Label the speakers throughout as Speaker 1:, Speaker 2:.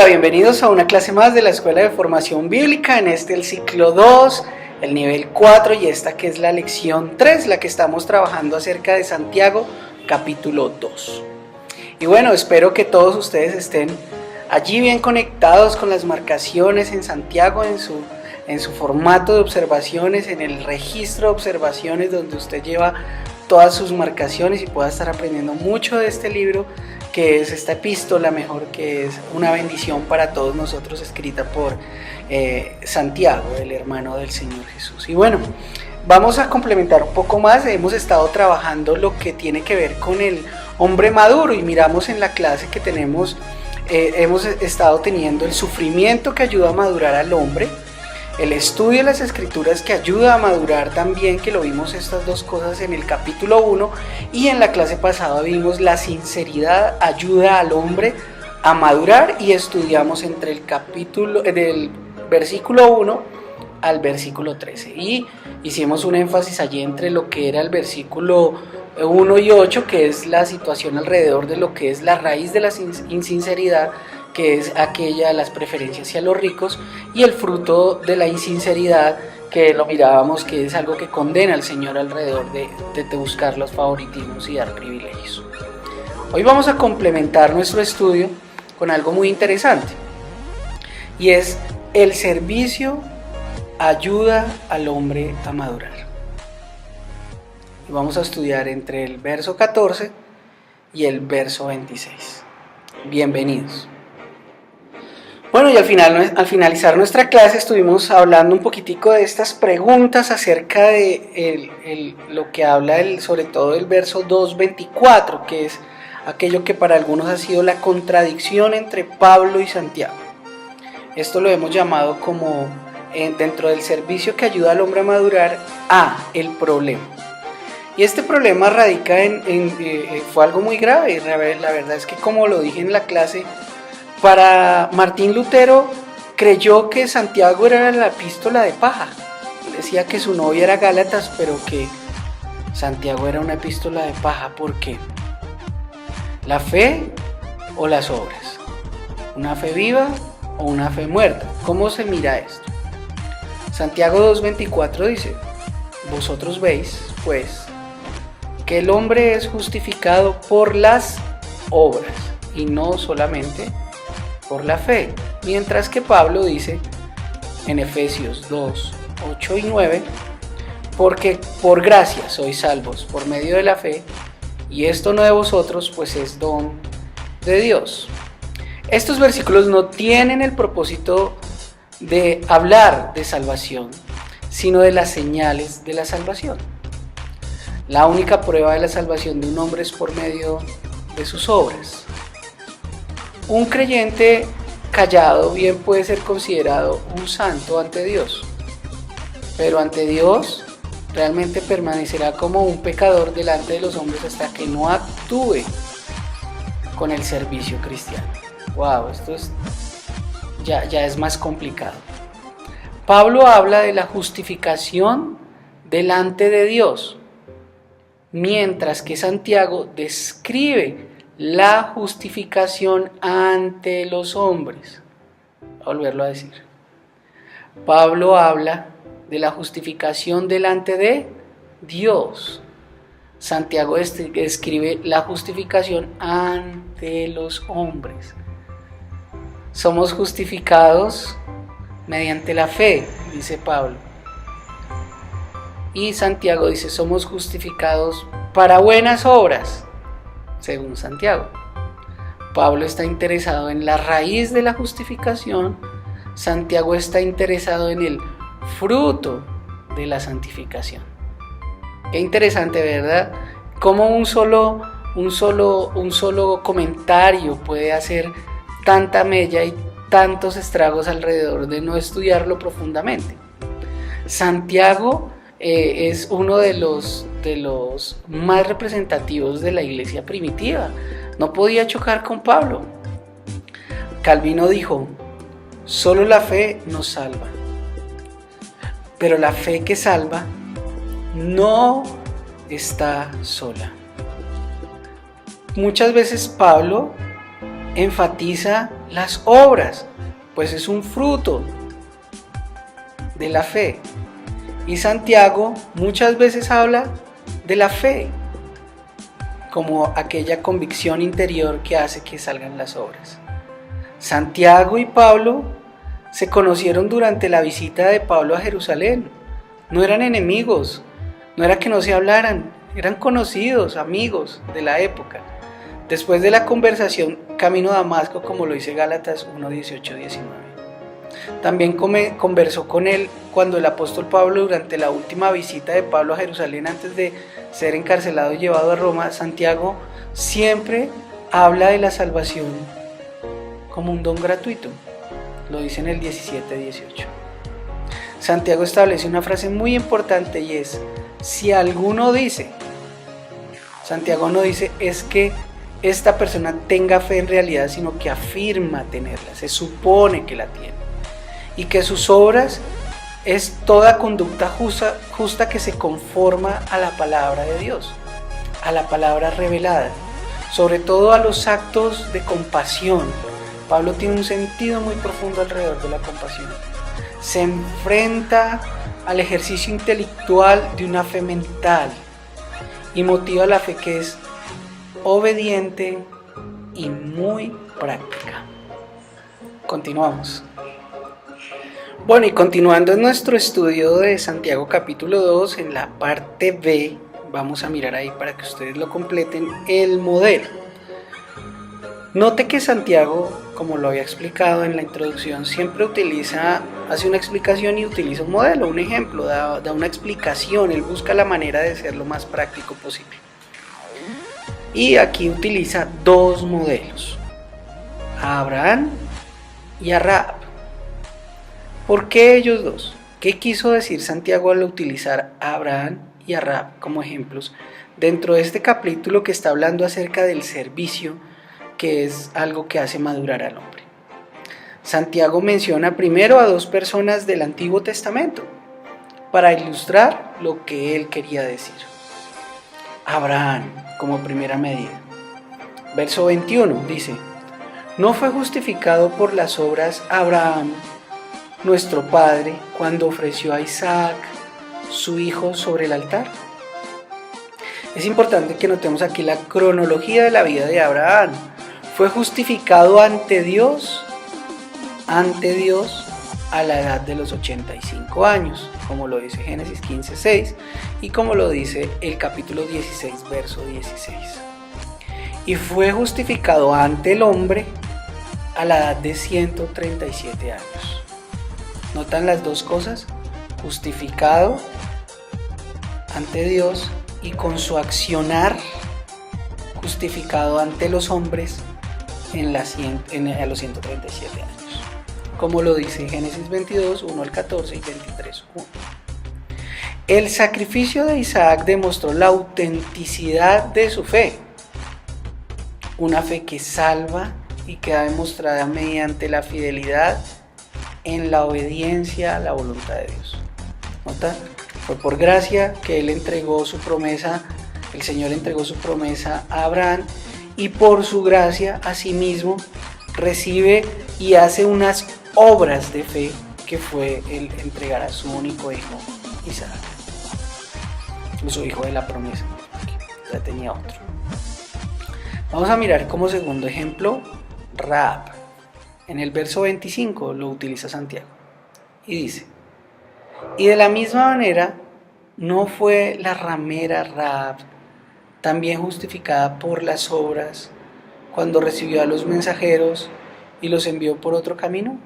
Speaker 1: bienvenidos a una clase más de la Escuela de Formación Bíblica, en el ciclo 2, el nivel 4 y esta que es la lección 3, la que estamos trabajando acerca de Santiago, capítulo 2. Y bueno, espero que todos ustedes estén allí bien conectados con las marcaciones en Santiago, en su formato de observaciones, en el registro de observaciones donde usted lleva todas sus marcaciones y pueda estar aprendiendo mucho de este libro, que es esta epístola, mejor, que es una bendición para todos nosotros, escrita por Santiago, el hermano del Señor Jesús. Y bueno, vamos a complementar un poco más. Hemos estado trabajando lo que tiene que ver con el hombre maduro y miramos en la clase que tenemos, hemos estado teniendo el sufrimiento que ayuda a madurar al hombre, el estudio de las escrituras que ayuda a madurar también, que lo vimos estas dos cosas en el capítulo 1, y en la clase pasada vimos la sinceridad ayuda al hombre a madurar, y estudiamos entre del versículo 1 al versículo 13, y hicimos un énfasis allí entre lo que era el versículo 1 y 8, que es la situación alrededor de lo que es la raíz de la insinceridad, que es aquella de las preferencias hacia los ricos, y el fruto de la insinceridad, que lo mirábamos que es algo que condena al Señor alrededor de buscar los favoritismos y dar privilegios. Hoy vamos a complementar nuestro estudio con algo muy interesante, y es el servicio ayuda al hombre a madurar. Y vamos a estudiar entre el verso 14 y el verso 26. Bienvenidos. Bueno, y al finalizar nuestra clase estuvimos hablando un poquitico de estas preguntas acerca de lo que habla sobre todo el verso 2:24, que es aquello que para algunos ha sido la contradicción entre Pablo y Santiago. Esto lo hemos llamado como, dentro del servicio que ayuda al hombre a madurar, el problema. Y este problema radica fue algo muy grave. La verdad es que, como lo dije en la clase, para Martín Lutero creyó que Santiago era la epístola de paja. Decía que su novia era Gálatas, pero que Santiago era una epístola de paja. ¿Por qué? ¿La fe o las obras? ¿Una fe viva o una fe muerta? ¿Cómo se mira esto? Santiago 2:24 dice: vosotros veis, pues, que el hombre es justificado por las obras y no solamente por la fe, mientras que Pablo dice en Efesios 2:8 y 9: porque por gracia sois salvos por medio de la fe, y esto no de vosotros, pues es don de Dios. Estos versículos no tienen el propósito de hablar de salvación, sino de las señales de la salvación. La única prueba de la salvación de un hombre es por medio de sus obras. Un creyente callado bien puede ser considerado un santo ante Dios, pero ante Dios realmente permanecerá como un pecador delante de los hombres hasta que no actúe con el servicio cristiano. Wow, esto ya es más complicado. Pablo habla de la justificación delante de Dios, mientras que Santiago describe la justificación ante los hombres. Voy a volverlo a decir. Pablo habla de la justificación delante de Dios. Santiago describe la justificación ante los hombres. Somos justificados mediante la fe, dice Pablo. Y Santiago dice: somos justificados para buenas obras, según Santiago. Pablo está interesado en la raíz de la justificación. Santiago está interesado en el fruto de la santificación. Qué interesante, ¿verdad? Cómo un solo comentario puede hacer tanta mella y tantos estragos alrededor de no estudiarlo profundamente. Santiago es uno de los más representativos de la iglesia primitiva. No podía chocar con Pablo. Calvino dijo: solo la fe nos salva, pero la fe que salva no está sola. Muchas veces Pablo enfatiza las obras, pues es un fruto de la fe. Y Santiago muchas veces habla de la fe como aquella convicción interior que hace que salgan las obras. Santiago y Pablo se conocieron durante la visita de Pablo a Jerusalén. No eran enemigos, no era que no se hablaran, eran conocidos, amigos de la época. Después de la conversación camino a Damasco, como lo dice Gálatas 1, 18, 19. También conversó con él cuando el apóstol Pablo, durante la última visita de Pablo a Jerusalén antes de ser encarcelado y llevado a Roma. Santiago siempre habla de la salvación como un don gratuito, lo dice en el 17, 18. Santiago establece una frase muy importante y es: si alguno dice, Santiago no dice es que esta persona tenga fe en realidad, sino que afirma tenerla, se supone que la tiene, y que sus obras es toda conducta justa que se conforma a la palabra de Dios, a la palabra revelada, sobre todo a los actos de compasión. Pablo tiene un sentido muy profundo alrededor de la compasión. Se enfrenta al ejercicio intelectual de una fe mental y motiva la fe que es obediente y muy práctica. Continuamos. Bueno, y continuando en nuestro estudio de Santiago capítulo 2, en la parte B, vamos a mirar ahí para que ustedes lo completen, el modelo. Note que Santiago, como lo había explicado en la introducción, siempre hace una explicación y utiliza un modelo, un ejemplo, da una explicación, él busca la manera de ser lo más práctico posible. Y aquí utiliza dos modelos, a Abraham y a Rahab. ¿Por qué ellos dos? ¿Qué quiso decir Santiago al utilizar a Abraham y a Rahab como ejemplos dentro de este capítulo que está hablando acerca del servicio, que es algo que hace madurar al hombre? Santiago menciona primero a dos personas del Antiguo Testamento para ilustrar lo que él quería decir. Abraham como primera medida. Verso 21 dice: ¿no fue justificado por las obras Abraham, nuestro padre, cuando ofreció a Isaac, su hijo, sobre el altar? Es importante que notemos aquí la cronología de la vida de Abraham. Fue justificado ante Dios a la edad de los 85 años, como lo dice Génesis 15:6 y como lo dice el capítulo 16, verso 16. Y fue justificado ante el hombre a la edad de 137 años. ¿Notan las dos cosas? Justificado ante Dios y con su accionar justificado ante los hombres a los 137 años, como lo dice Génesis 22, 1 al 14 y 23, 1. El sacrificio de Isaac demostró la autenticidad de su fe, una fe que salva y queda demostrada mediante la fidelidad en la obediencia a la voluntad de Dios. ¿Nota? Fue por gracia que el Señor entregó su promesa a Abraham, y por su gracia asimismo recibe y hace unas obras de fe, que fue el entregar a su único hijo, Isaac, su hijo de la promesa, ya tenía otro. Vamos a mirar como segundo ejemplo Rahab. En el verso 25 lo utiliza Santiago y dice: y de la misma manera no fue la ramera Rahab también justificada por las obras cuando recibió a los mensajeros y los envió por otro camino.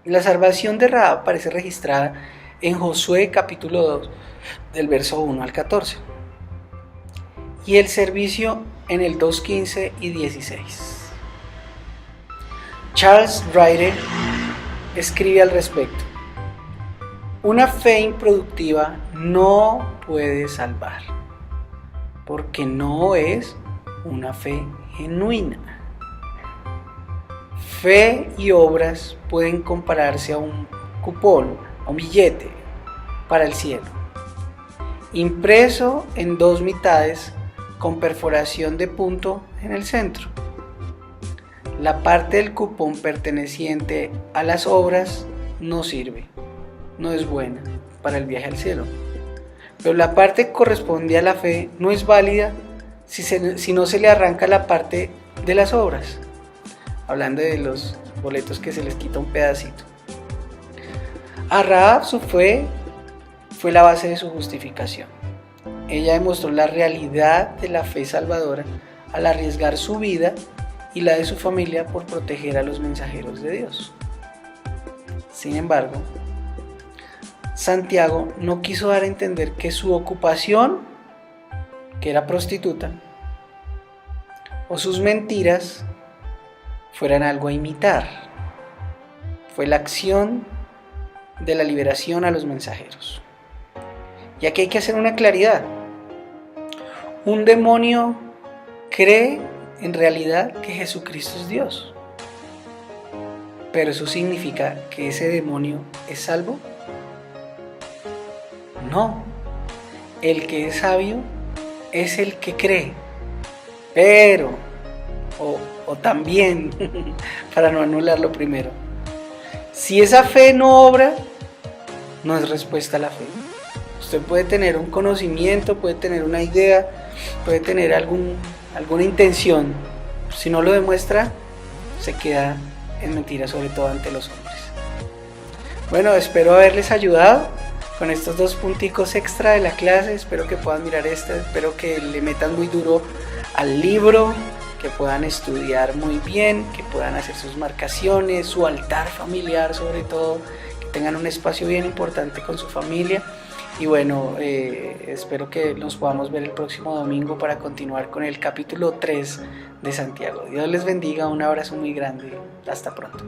Speaker 1: La salvación de Rahab aparece registrada en Josué capítulo 2 del verso 1 al 14 y el servicio en el 2:15 y 16. Charles Ryder escribe al respecto: una fe improductiva no puede salvar, porque no es una fe genuina. Fe y obras pueden compararse a un cupón, a un billete para el cielo, impreso en dos mitades con perforación de punto en el centro. la parte del cupón perteneciente a las obras no sirve, no es buena para el viaje al cielo. Pero la parte que corresponde a la fe no es válida si no se le arranca la parte de las obras. Hablando de los boletos que se les quita un pedacito. A Rahab su fe fue la base de su justificación. Ella demostró la realidad de la fe salvadora al arriesgar su vida y la de su familia por proteger a los mensajeros de Dios. Sin embargo, Santiago no quiso dar a entender que su ocupación, que era prostituta, o sus mentiras fueran algo a imitar. Fue la acción de la liberación a los mensajeros. Y aquí hay que hacer una claridad. Un demonio cree en realidad que Jesucristo es Dios. ¿Pero eso significa que ese demonio es salvo? No. El que es sabio es el que cree. Pero, o también, para no anular lo primero, si esa fe no obra, no es respuesta a la fe. Usted puede tener un conocimiento, puede tener una idea, puede tener alguna intención. Si no lo demuestra, se queda en mentira, sobre todo ante los hombres. Bueno, espero haberles ayudado con estos 2 punticos extra de la clase. Espero que puedan mirar espero que le metan muy duro al libro, que puedan estudiar muy bien, que puedan hacer sus marcaciones, su altar familiar sobre todo, que tengan un espacio bien importante con su familia. Y bueno, espero que nos podamos ver el próximo domingo para continuar con el capítulo 3 de Santiago. Dios les bendiga, un abrazo muy grande, hasta pronto.